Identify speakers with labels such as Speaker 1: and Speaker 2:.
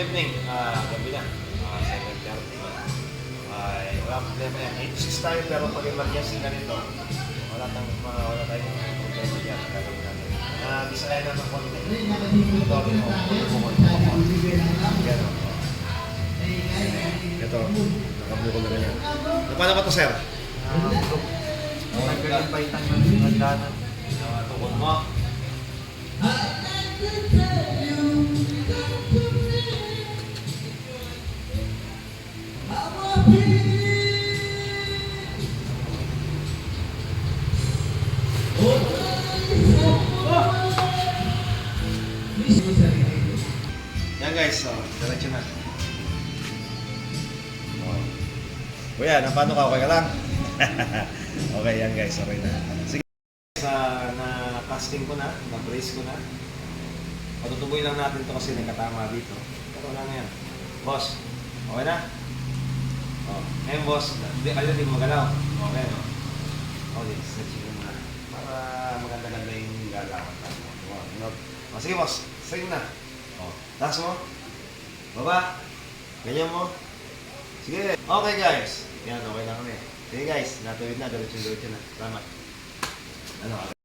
Speaker 1: Good evening, gabi na. 7:30 na. Wala problema yan. 8:06 tayo pero pag emergency na nito, wala tayong problema dyan. Gagawin natin. Bisaya na ng konti. Ito, nakabukol na rin yan. Paano ba ito, sir?
Speaker 2: Nagkalimpaitan yung hagdanan.
Speaker 1: Tukod mo. Yan guys, diretso na. Kuya, paano ka? Okay ka lang? Okay yan guys, okay na. Sige guys, na-casting ko na, na-brace ko na. Patutuboy lang natin to kasi nagkatama dito. Pero wala na yan. Boss, okay na? Ngayon boss, kayo hindi magalaw. Okay, no? Okay, stretching mo muna. Para maganda-ganda yung gagawin natin. Sige boss, string na. Taas mo. Baba. Ganyan mo. Sige. Okay guys. Yan, okay na kami. Sige guys, natuloy na. Diretso na. Salamat. Ano?